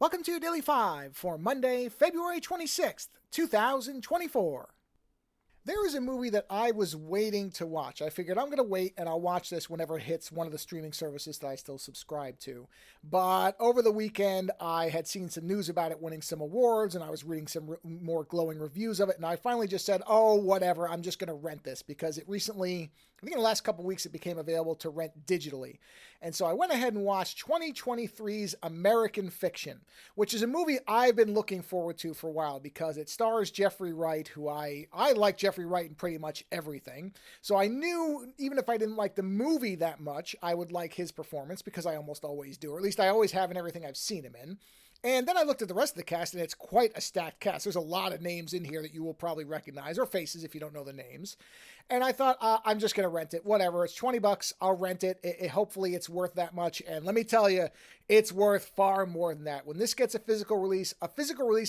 Welcome to Daily 5 for Monday, February 26th, 2024. There is a movie that I was waiting to watch. I figured I'm going to wait and I'll watch this whenever it hits one of the streaming services that I still subscribe to. But over the weekend, I had seen some news about it winning some awards and I was reading some more glowing reviews of it. And I finally just said, oh, whatever, I'm just going to rent this because it recently, I think in the last couple of weeks, it became available to rent digitally. And so I went ahead and watched 2023's American Fiction, which is a movie I've been looking forward to for a while because it stars Jeffrey Wright, who I like Jeffrey Wright in pretty much everything. So I knew even if I didn't like the movie that much, I would like his performance because I almost always do, or at least I always have in everything I've seen him in. And then I looked at the rest of the cast, and it's quite a stacked cast. There's a lot of names in here that you will probably recognize, or faces if you don't know the names. And I thought, I'm just going to rent it. Whatever, it's $20. I'll rent it. Hopefully it's worth that much. And let me tell you, it's worth far more than that. When this gets a physical release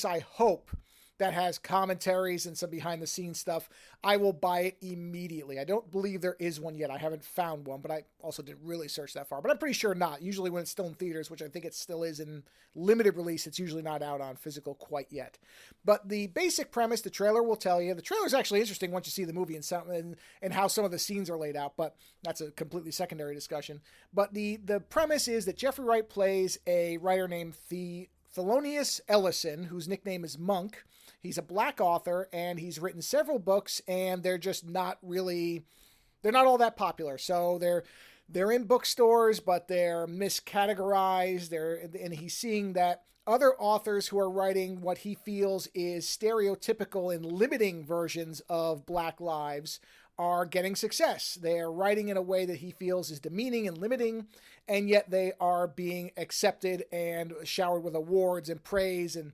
I hope that has commentaries and some behind-the-scenes stuff, I will buy it immediately. I don't believe there is one yet. I haven't found one, but I also didn't really search that far. But I'm pretty sure not. Usually when it's still in theaters, which I think it still is in limited release, it's usually not out on physical quite yet. But the basic premise, the trailer will tell you. The trailer is actually interesting once you see the movie and how some of the scenes are laid out, but that's a completely secondary discussion. But the premise is that Jeffrey Wright plays a writer named Thelonious Ellison, whose nickname is Monk. He's a black author, and he's written several books, and they're not all that popular. So they're in bookstores, but they're miscategorized. And he's seeing that other authors who are writing what he feels is stereotypical and limiting versions of Black lives are getting success. They are writing in a way that he feels is demeaning and limiting, and yet they are being accepted and showered with awards and praise and,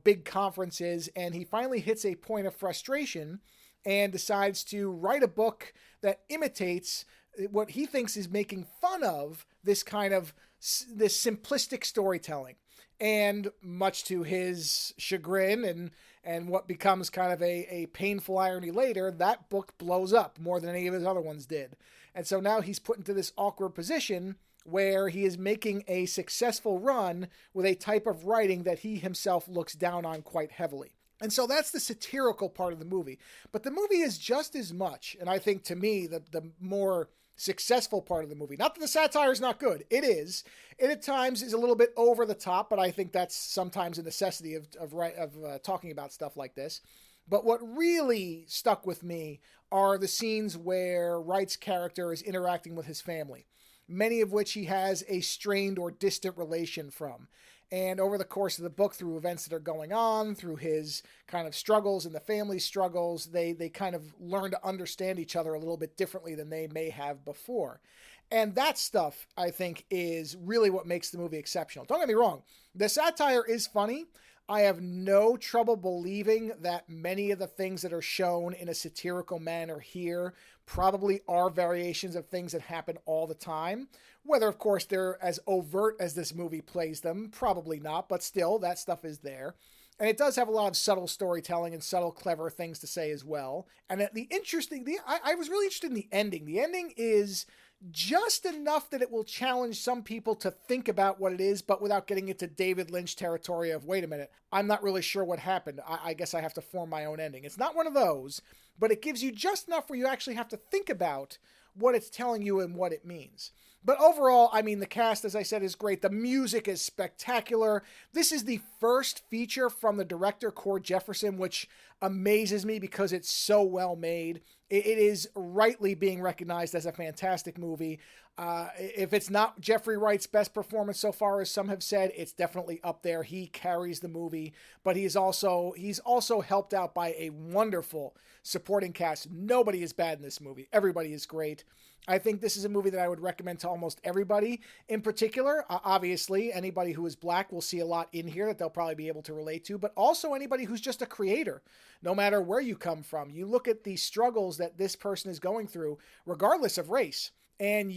big conferences. And he finally hits a point of frustration and decides to write a book that imitates what he thinks is making fun of this simplistic storytelling. And much to his chagrin and what becomes kind of a painful irony later, that book blows up more than any of his other ones did. And so now he's put into this awkward position where he is making a successful run with a type of writing that he himself looks down on quite heavily. And so that's the satirical part of the movie. But the movie is just as much, and I think to me, the more successful part of the movie. Not that the satire is not good. It is. It at times is a little bit over the top, but I think that's sometimes a necessity of talking about stuff like this. But what really stuck with me are the scenes where Wright's character is interacting with his family, many of which he has a strained or distant relation from. And over the course of the book, through events that are going on, through his kind of struggles and the family's struggles, they kind of learn to understand each other a little bit differently than they may have before. And that stuff, I think, is really what makes the movie exceptional. Don't get me wrong. The satire is funny. I have no trouble believing that many of the things that are shown in a satirical manner here probably are variations of things that happen all the time. Whether, of course, they're as overt as this movie plays them, probably not, but still, that stuff is there. And it does have a lot of subtle storytelling and subtle, clever things to say as well. And I was really interested in the ending. The ending is just enough that it will challenge some people to think about what it is, but without getting into David Lynch territory of, wait a minute, I'm not really sure what happened. I guess I have to form my own ending. It's not one of those, but it gives you just enough where you actually have to think about what it's telling you and what it means. But overall, I mean, the cast, as I said, is great. The music is spectacular. This is the first feature from the director, Cord Jefferson, which amazes me because it's so well made. It is rightly being recognized as a fantastic movie. If it's not Jeffrey Wright's best performance so far, as some have said, it's definitely up there. He carries the movie, but he's also helped out by a wonderful supporting cast. Nobody is bad in this movie. Everybody is great. I think this is a movie that I would recommend to almost everybody. In particular, obviously, anybody who is Black will see a lot in here that they'll probably be able to relate to, but also anybody who's just a creator, no matter where you come from. You look at the struggles that this person is going through, regardless of race. And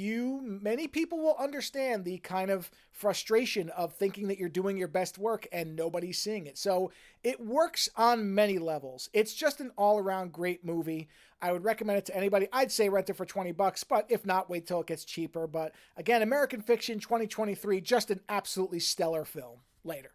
many people will understand the kind of frustration of thinking that you're doing your best work and nobody's seeing it. So it works on many levels. It's just an all-around great movie. I would recommend it to anybody. I'd say rent it for $20, but if not, wait till it gets cheaper. But again, American Fiction 2023, just an absolutely stellar film. Later.